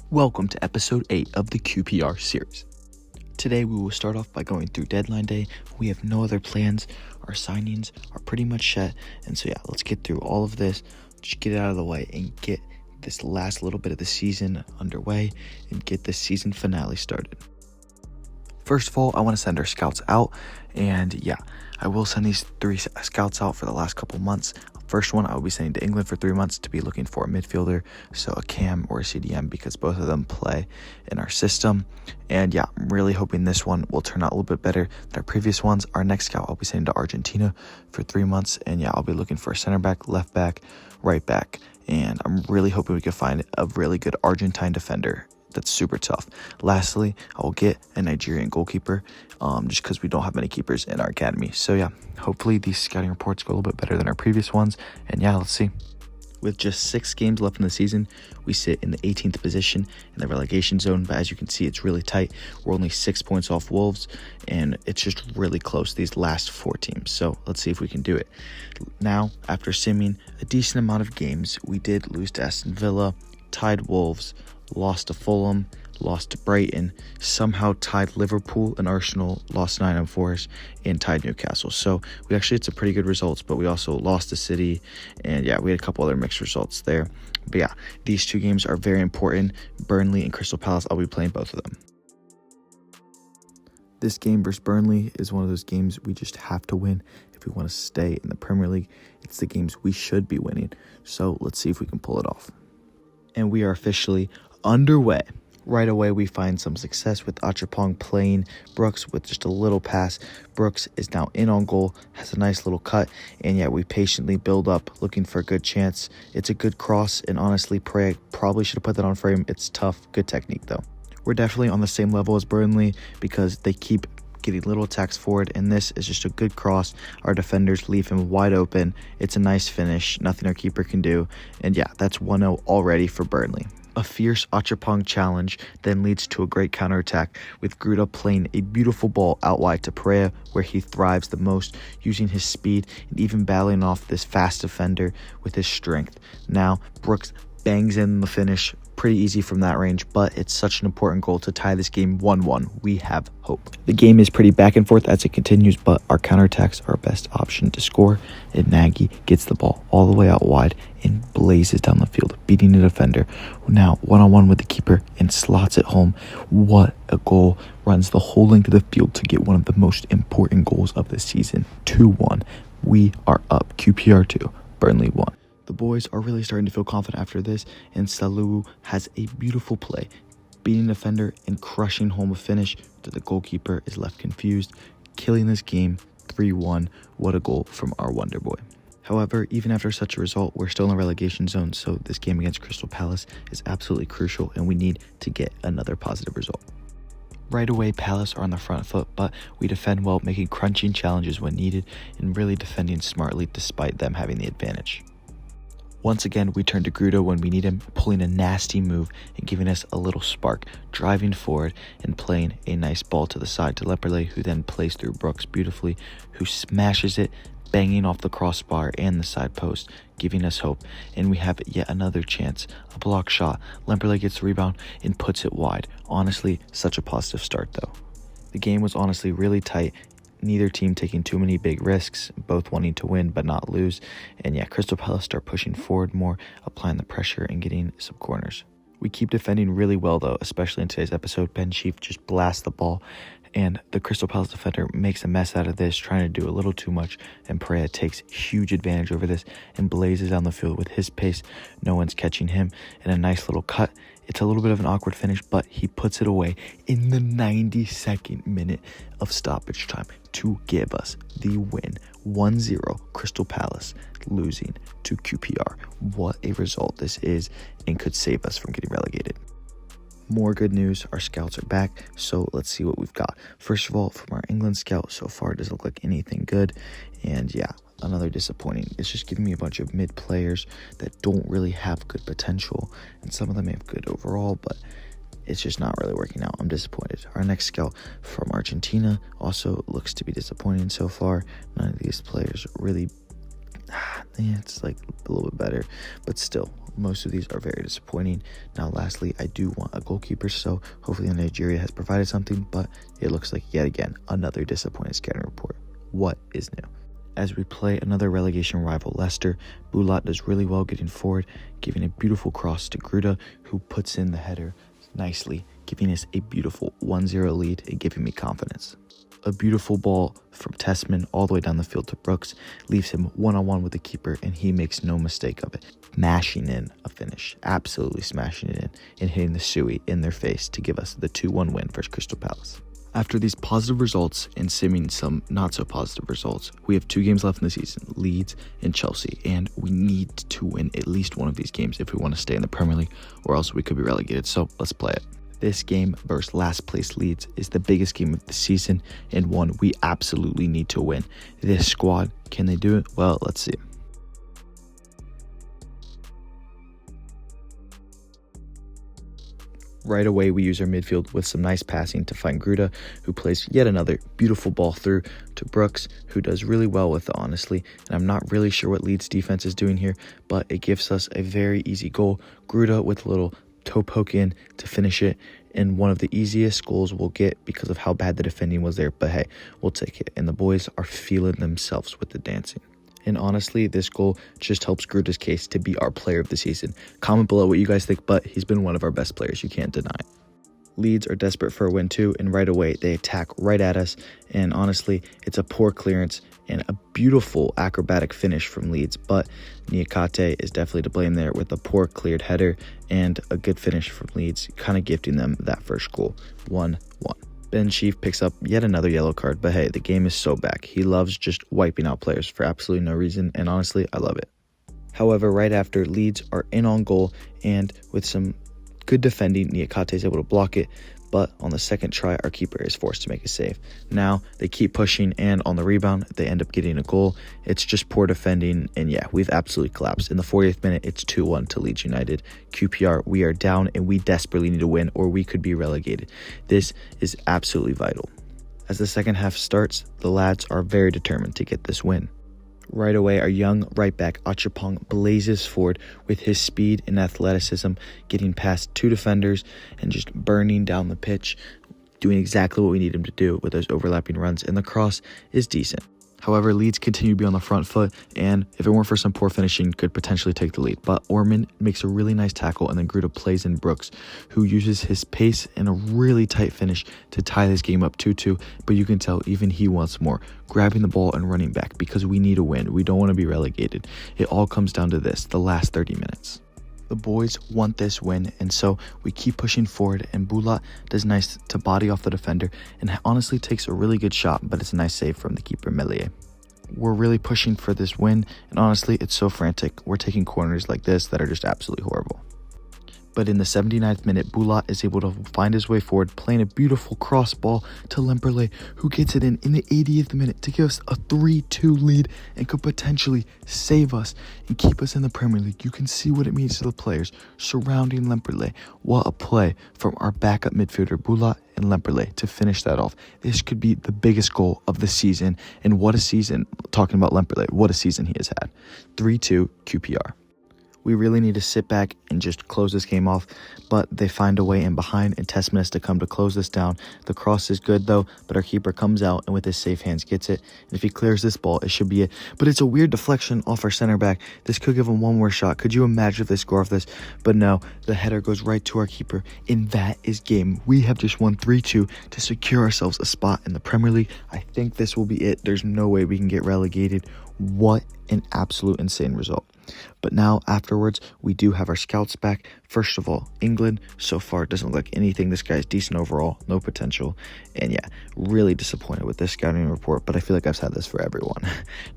Welcome to episode 8 of the QPR series. Today we will start off by going through deadline day. We have no other plans. Our signings are pretty much set. And so let's get through all of this, just get it out of the way and get this last little bit of the season underway and get this season finale started. First of all, I want to send our scouts out, and I will send these 3 scouts out for the last couple months. First one, I will be sending to England for 3 months to be looking for a midfielder, so a cam or a CDM, because both of them play in our system. And I'm really hoping this one will turn out a little bit better than our previous ones. Our next scout, I'll be sending to Argentina for 3 months, and I'll be looking for a center back, left back, right back, and I'm really hoping we can find a really good Argentine defender that's super tough. Lastly, I will get a Nigerian goalkeeper, just because we don't have many keepers in our academy. So hopefully these scouting reports go a little bit better than our previous ones, and let's see. With just 6 games left in the season, we sit in the 18th position in the relegation zone, but as you can see, it's really tight. We're only 6 points off Wolves, and it's just really close, these last 4 teams. So let's see if we can do it. Now, after simming a decent amount of games, we did lose to Aston Villa, tied Wolves, lost to Fulham, lost to Brighton, somehow tied Liverpool and Arsenal, lost 9 and Forest, and tied Newcastle. So we actually had some pretty good results, but we also lost to City, and we had a couple other mixed results there. But these 2 games are very important. Burnley and Crystal Palace, I'll be playing both of them. This game versus Burnley is one of those games we just have to win if we want to stay in the Premier League. It's the games we should be winning, so let's see if we can pull it off. And we are officially underway. Right away, we find some success with Achapong playing Brooks with just a little pass. Brooks is now in on goal, has a nice little cut, and we patiently build up, looking for a good chance. It's a good cross, and honestly, probably should have put that on frame. It's tough, good technique though. We're definitely on the same level as Burnley because they keep getting little attacks forward, and this is just a good cross. Our defenders leave him wide open. It's a nice finish, nothing our keeper can do, and that's 1-0 already for Burnley. A fierce Achapong challenge then leads to a great counterattack, with Gruda playing a beautiful ball out wide to Pereira, where he thrives the most, using his speed and even battling off this fast defender with his strength. Now Brooks bangs in the finish, pretty easy from that range, but it's such an important goal to tie this game 1-1. We have hope. The game is pretty back and forth as it continues, but our counterattacks are our best option to score, and Nagy gets the ball all the way out wide and blazes down the field, beating the defender. Now one-on-one with the keeper and slots it home. What a goal. Runs the whole length of the field to get one of the most important goals of the season. 2-1. We are up. QPR 2, Burnley 1. The boys are really starting to feel confident after this, and Salou has a beautiful play, beating the defender and crushing home a finish that the goalkeeper is left confused, killing this game 3-1. What a goal from our wonder boy. However, even after such a result, we're still in the relegation zone, so this game against Crystal Palace is absolutely crucial, and we need to get another positive result. Right away, Palace are on the front foot, but we defend well, making crunching challenges when needed, and really defending smartly despite them having the advantage. Once again, we turn to Gruda when we need him, pulling a nasty move and giving us a little spark, driving forward and playing a nice ball to the side to Lepperle, who then plays through Brooks beautifully, who smashes it, banging off the crossbar and the side post, giving us hope. And we have yet another chance, a block shot. Lepperle gets the rebound and puts it wide. Honestly, such a positive start though. The game was honestly really tight. Neither team taking too many big risks, both wanting to win but not lose. And Crystal Palace start pushing forward more, applying the pressure and getting some corners. We keep defending really well though, especially in today's episode. Ben Chief just blasts the ball, and the Crystal Palace defender makes a mess out of this, trying to do a little too much, and Pereira takes huge advantage over this and blazes down the field with his pace. No one's catching him, and a nice little cut. It's a little bit of an awkward finish, but he puts it away in the 92nd minute of stoppage time to give us the win. 1-0, Crystal Palace losing to QPR. What a result this is, and could save us from getting relegated. More good news, our scouts are back, so let's see what we've got. First of all, from our England scout, so far it doesn't look like anything good, and another disappointing. It's just giving me a bunch of mid players that don't really have good potential, and some of them have good overall, but it's just not really working out. I'm disappointed. Our next scout from Argentina also looks to be disappointing so far. None of these players really Yeah, it's like a little bit better, but still, most of these are very disappointing. Now, lastly, I do want a goalkeeper, so hopefully Nigeria has provided something, but it looks like, yet again, another disappointing scouting report. What is new? As we play another relegation rival, Leicester, Bulat does really well getting forward, giving a beautiful cross to Gruda, who puts in the header nicely, giving us a beautiful 1-0 lead and giving me confidence. A beautiful ball from Tessman all the way down the field to Brooks leaves him one-on-one with the keeper, and he makes no mistake of it, mashing in a finish, absolutely smashing it in and hitting the Suey in their face to give us the 2-1 win versus Crystal Palace. After these positive results and simming some not so positive results, we have 2 games left in the season, Leeds and Chelsea, and we need to win at least one of these games if we want to stay in the Premier League, or else we could be relegated. So let's play it. This game versus last place Leeds is the biggest game of the season and one we absolutely need to win. This squad, can they do it? Well, let's see. Right away, we use our midfield with some nice passing to find Gruda, who plays yet another beautiful ball through to Brooks, who does really well with it, honestly. And I'm not really sure what Leeds defense is doing here, but it gives us a very easy goal. Gruda with a little toe poke in to finish it, and one of the easiest goals we'll get because of how bad the defending was there. But hey, we'll take it. And the boys are feeling themselves with the dancing. And honestly, this goal just helps Gruda's case to be our player of the season. Comment below what you guys think, but he's been one of our best players. You can't deny it. Leeds are desperate for a win too, and right away they attack right at us. And honestly, it's a poor clearance and a beautiful acrobatic finish from Leeds, but Niakate is definitely to blame there with a poor cleared header and a good finish from Leeds, kind of gifting them that first goal, 1-1. Ben Sheaf picks up yet another yellow card, but hey, the game is so back. He loves just wiping out players for absolutely no reason, and honestly, I love it. However, right after, Leeds are in on goal, and with some good defending, Niakate is able to block it, but on the second try, our keeper is forced to make a save. Now, they keep pushing, and on the rebound, they end up getting a goal. It's just poor defending, and yeah, we've absolutely collapsed. In the 40th minute, it's 2-1 to Leeds United. QPR, we are down, and we desperately need to win, or we could be relegated. This is absolutely vital. As the second half starts, the lads are very determined to get this win. Right away, our young right back Achapong blazes forward with his speed and athleticism, getting past 2 defenders and just burning down the pitch, doing exactly what we need him to do with those overlapping runs, and the cross is decent. However, Leeds continue to be on the front foot, and if it weren't for some poor finishing, could potentially take the lead. But Orman makes a really nice tackle, and then Gruda plays in Brooks, who uses his pace and a really tight finish to tie this game up 2-2. But you can tell even he wants more, grabbing the ball and running back, because we need a win. We don't want to be relegated. It all comes down to this, the last 30 minutes. The boys want this win, and so we keep pushing forward, and Bulat does nice to body off the defender and honestly takes a really good shot, but it's a nice save from the keeper, Melie. We're really pushing for this win, and honestly, it's so frantic. We're taking corners like this that are just absolutely horrible. But in the 79th minute, Bulat is able to find his way forward, playing a beautiful cross ball to Lemperle, who gets it in the 80th minute to give us a 3-2 lead and could potentially save us and keep us in the Premier League. You can see what it means to the players surrounding Lemperle. What a play from our backup midfielder, Bulat and Lemperle, to finish that off. This could be the biggest goal of the season, and what a season, talking about Lemperle, what a season he has had. 3-2 QPR. We really need to sit back and just close this game off, but they find a way in behind, and Tessman has to come to close this down. The cross is good though, but our keeper comes out and with his safe hands gets it. And if he clears this ball, it should be it. But it's a weird deflection off our center back. This could give him one more shot. Could you imagine if they score off this? But no, the header goes right to our keeper, and that is game. We have just won 3-2 to secure ourselves a spot in the Premier League. I think this will be it. There's no way we can get relegated. What an absolute insane result. But now afterwards, we do have our scouts back. First of all, England so far doesn't look like anything. This guy's decent overall, no potential. And yeah, really disappointed with this scouting report, but I feel like I've said this for everyone.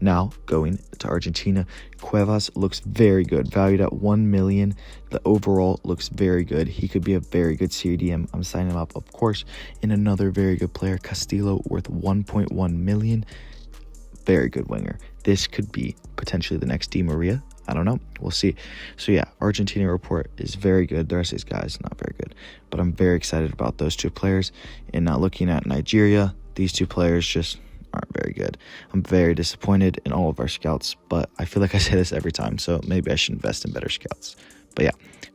Now going to Argentina, Cuevas looks very good, valued at 1 million. The overall looks very good. He could be a very good CDM. I'm signing him up, of course. And another very good player, Castillo, worth 1.1 million. Very good winger. This could be potentially the next Di Maria. I don't know. We'll see. So yeah, Argentina report is very good. The rest of these guys, not very good. But I'm very excited about those 2 players. And now looking at Nigeria, these 2 players just aren't very good. I'm very disappointed in all of our scouts, but I feel like I say this every time, so maybe I should invest in better scouts. But yeah,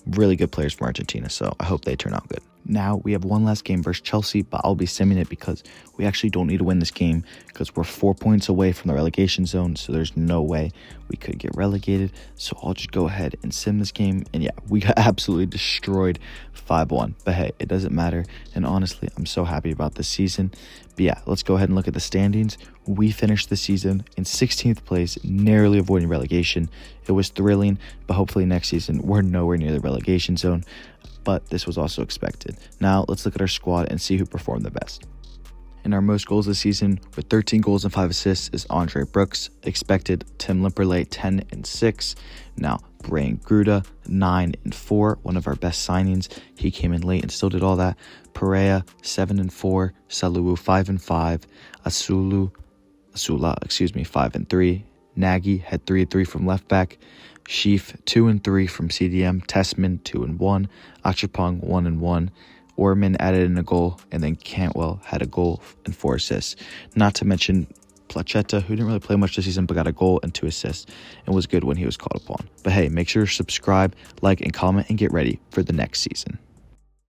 really good players from Argentina, so I hope they turn out good. Now we have one last game versus Chelsea, but I'll be simming it because we actually don't need to win this game because we're 4 points away from the relegation zone, so there's no way we could get relegated. So I'll just go ahead and sim this game, and yeah, we got absolutely destroyed 5-1. But hey, it doesn't matter, and honestly, I'm so happy about this season. But yeah, let's go ahead and look at the standings. We finished the season in 16th place, narrowly avoiding relegation. It was thrilling, but hopefully next season we're nowhere near the relegation zone. But this was also expected. Now let's look at our squad and see who performed the best. In our most goals this season, with 13 goals and 5 assists, is Andre Brooks. Expected, Tim Limperley, 10 and 6. Now, Brian Gruda, 9 and 4, one of our best signings. He came in late and still did all that. Perea, 7 and 4. Salou, 5 and 5. Asula, 5 and 3. Nagy had 3 and 3 from left back. Sheaf 2 and 3 from CDM. Tessman 2 and 1. Achapong 1 and 1. Orman added in a goal, and then Cantwell had a goal and 4 assists. Not to mention Placheta, who didn't really play much this season but got a goal and 2 assists and was good when he was called upon. But hey, make sure to subscribe, like, and comment, and get ready for the next season.